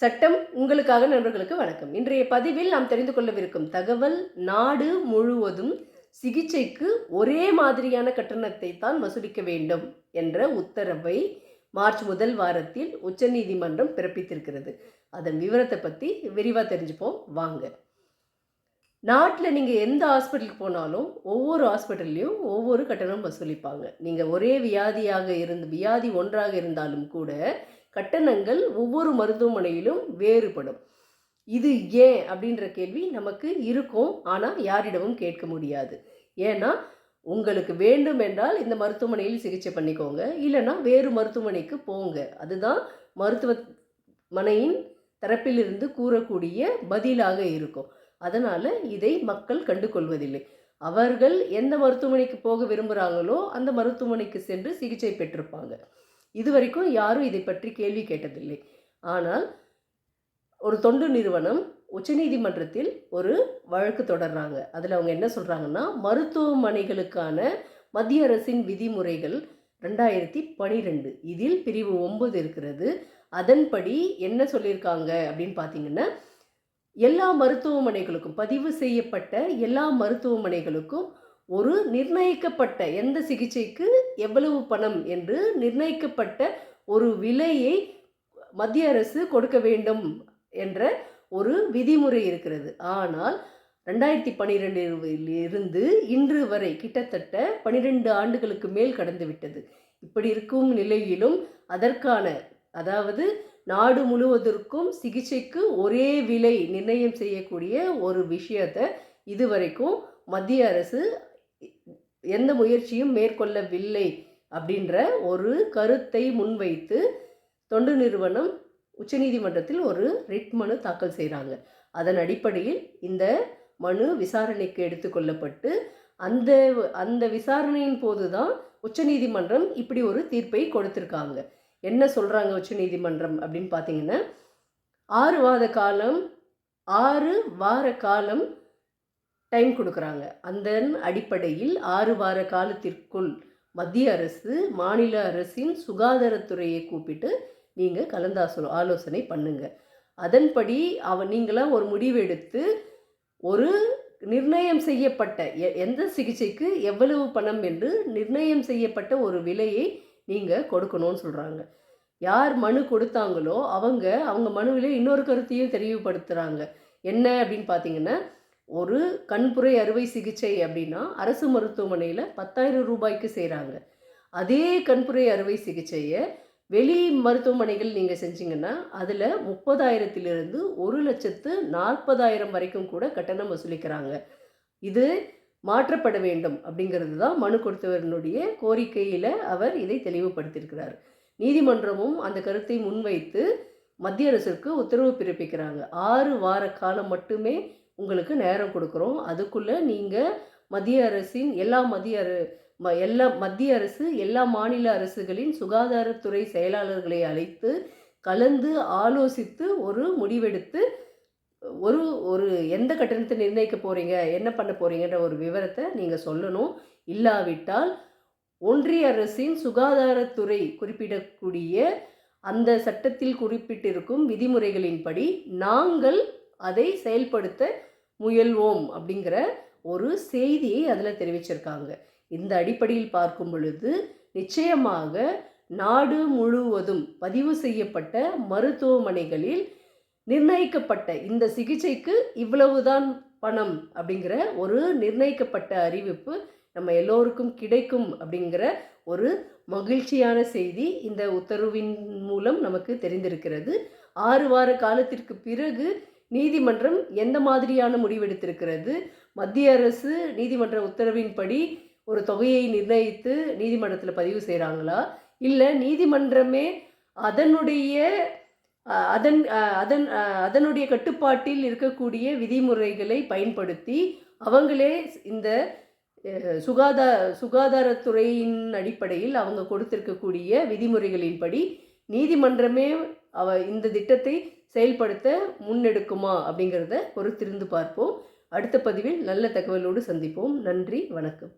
சட்டம் உங்களுக்காக நண்பர்களுக்கு வணக்கம். இன்றைய பதிவில் நாம் தெரிந்து கொள்ளவிருக்கும் தகவல், நாடு முழுவதும் சிகிச்சைக்கு ஒரே மாதிரியான கட்டணத்தை தான் வசூலிக்க வேண்டும் என்ற உத்தரவை மார்ச் முதல் வாரத்தில் உச்சநீதிமன்றம் பிறப்பித்திருக்கிறது. அதன் விவரத்தை பற்றி விரிவாக தெரிஞ்சுப்போம் வாங்க. நாட்டில் நீங்கள் எந்த ஹாஸ்பிட்டலுக்கு போனாலும் ஒவ்வொரு ஹாஸ்பிட்டல்லையும் ஒவ்வொரு கட்டணம் வசூலிப்பாங்க. நீங்கள் ஒரே வியாதி ஒன்றாக இருந்தாலும் கூட கட்டணங்கள் ஒவ்வொரு மருத்துவமனையிலும் வேறுபடும். இது ஏன் அப்படின்ற கேள்வி நமக்கு இருக்கும், ஆனால் யாரிடமும் கேட்க முடியாது. ஏன்னா உங்களுக்கு வேண்டும் என்றால் இந்த மருத்துவமனையில் சிகிச்சை பண்ணிக்கோங்க, இல்லைன்னா வேறு மருத்துவமனைக்கு போங்க. அதுதான் மருத்துவமனையின் தரப்பிலிருந்து கூறக்கூடிய பதிலாக இருக்கும். அதனால் இதை மக்கள் கண்டு கொள்வதில்லை. அவர்கள் எந்த மருத்துவமனைக்கு போக விரும்புகிறாங்களோ அந்த மருத்துவமனைக்கு சென்று சிகிச்சை பெற்றிருப்பாங்க. இதுவரைக்கும் யாரும் இதை பற்றி கேள்வி கேட்டதில்லை. ஆனால் ஒரு தொண்டு நிறுவனம் உச்சநீதிமன்றத்தில் ஒரு வழக்கு தொடர்றாங்க. அதில் அவங்க என்ன சொல்கிறாங்கன்னா, மருத்துவமனைகளுக்கான மத்திய அரசின் விதிமுறைகள் 2012 இதில் பிரிவு 9 இருக்கிறது. அதன்படி என்ன சொல்லியிருக்காங்க அப்படின்னு பார்த்தீங்கன்னா, எல்லா மருத்துவமனைகளுக்கும், பதிவு செய்யப்பட்ட எல்லா மருத்துவமனைகளுக்கும் ஒரு நிர்ணயிக்கப்பட்ட எந்த சிகிச்சைக்கு எவ்வளவு பணம் என்று நிர்ணயிக்கப்பட்ட ஒரு விலையை மத்திய அரசு கொடுக்க வேண்டும் என்ற ஒரு விதிமுறை இருக்கிறது. ஆனால் 2012 இன்று வரை கிட்டத்தட்ட 12 ஆண்டுகளுக்கு மேல் கடந்து விட்டது. இப்படி இருக்கும் நிலையிலும் அதற்கான, அதாவது நாடு முழுவதற்கும் சிகிச்சைக்கு ஒரே விலை நிர்ணயம் செய்யக்கூடிய ஒரு விஷயத்தை இதுவரைக்கும் மத்திய அரசு எந்த முயற்சியும் மேற்கொள்ளவில்லை அப்படின்ற ஒரு கருத்தை முன்வைத்து தொண்டு நிறுவனம் உச்சநீதிமன்றத்தில் ஒரு ரிட் மனு தாக்கல் செய்கிறாங்க. அதன் அடிப்படையில் இந்த மனு விசாரணைக்கு எடுத்துக்கொள்ளப்பட்டு அந்த விசாரணையின் போது தான் உச்சநீதிமன்றம் இப்படி ஒரு தீர்ப்பை கொடுத்துருக்காங்க. என்ன சொல்கிறாங்க உச்சநீதிமன்றம் அப்படின்னு பார்த்தீங்கன்னா, 6 வார காலம் டைம் கொடுக்குறாங்க. அந்த அடிப்படையில் 6 வார காலத்திற்குள் மத்திய அரசு மாநில அரசின் சுகாதாரத்துறையை கூப்பிட்டு நீங்கள் ஆலோசனை பண்ணுங்க. அதன்படி நீங்களாம் ஒரு முடிவு எடுத்து ஒரு நிர்ணயம் செய்யப்பட்ட எந்த சிகிச்சைக்கு எவ்வளவு பணம் என்று நிர்ணயம் செய்யப்பட்ட ஒரு விலையை நீங்கள் கொடுக்கணும்னு சொல்கிறாங்க. யார் மனு கொடுத்தாங்களோ அவங்க மனுவில் இன்னொரு கருத்தையும் தெளிவுபடுத்துகிறாங்க. என்ன அப்படின்னு பார்த்தீங்கன்னா, ஒரு கண்புரை அறுவை சிகிச்சை அப்படின்னா அரசு மருத்துவமனையில் 10,000 ரூபாய்க்கு செய்கிறாங்க. அதே கண்புரை அறுவை சிகிச்சையை வெளி மருத்துவமனைகள் நீங்கள் செஞ்சிங்கன்னா அதில் 30,000 1,40,000 வரைக்கும் கூட கட்டணம் வசூலிக்கிறாங்க. இது மாற்றப்பட வேண்டும் அப்படிங்கிறது தான் மனு கொடுத்தவர்களுடைய கோரிக்கையில் அவர் இதை தெளிவுபடுத்தியிருக்கிறார். நீதிமன்றமும் அந்த கருத்தை முன்வைத்து மத்திய அரசுக்கு உத்தரவு பிறப்பிக்கிறாங்க. 6 வார காலம் மட்டுமே உங்களுக்கு நேரம் கொடுக்குறோம். அதுக்குள்ளே நீங்கள் மத்திய அரசின் மத்திய அரசு எல்லா மாநில அரசுகளின் சுகாதாரத்துறை செயலாளர்களை அழைத்து கலந்து ஆலோசித்து ஒரு முடிவெடுத்து ஒரு எந்த கட்டணத்தை நிர்ணயிக்க போகிறீங்க, என்ன பண்ண போகிறீங்கன்ற ஒரு விவரத்தை நீங்கள் சொல்லணும். இல்லாவிட்டால் ஒன்றிய அரசின் சுகாதாரத்துறை குறிப்பிடக்கூடிய அந்த சட்டத்தில் குறிப்பிட்டிருக்கும் விதிமுறைகளின்படி நாங்கள் அதை செயல்படுத்த முயல்வோம் அப்படிங்கிற ஒரு செய்தியை அதில் தெரிவிச்சிருக்காங்க. இந்த அடிப்படையில் பார்க்கும் பொழுது நிச்சயமாக நாடு முழுவதும் பதிவு செய்யப்பட்ட மருத்துவமனைகளில் நிர்ணயிக்கப்பட்ட இந்த சிகிச்சைக்கு இவ்வளவுதான் பணம் அப்படிங்கிற ஒரு நிர்ணயிக்கப்பட்ட அறிவிப்பு நம்ம எல்லோருக்கும் கிடைக்கும் அப்படிங்கிற ஒரு மகிழ்ச்சியான செய்தி இந்த உத்தரவின் மூலம் நமக்கு தெரிந்திருக்கிறது. 6 வார காலத்திற்கு பிறகு நீதிமன்றம் எந்த மாதிரியான முடிவெடுத்திருக்கிறது, மத்திய அரசு நீதிமன்ற உத்தரவின்படி ஒரு தொகையை நிர்ணயித்து நீதிமன்றத்தில் பதிவு செய்கிறாங்களா, இல்லை நீதிமன்றமே அதனுடைய கட்டுப்பாட்டில் இருக்கக்கூடிய விதிமுறைகளை பயன்படுத்தி அவங்களே இந்த சுகாதாரத்துறையின் அடிப்படையில் அவங்க கொடுத்திருக்கக்கூடிய விதிமுறைகளின்படி நீதிமன்றமே இந்த திட்டத்தை செயல்படுத்த முன்னெடுக்குமா அப்படிங்கிறத பொறுத்திருந்து பார்ப்போம். அடுத்த பதிவில் நல்ல தகவலோடு சந்திப்போம். நன்றி, வணக்கம்.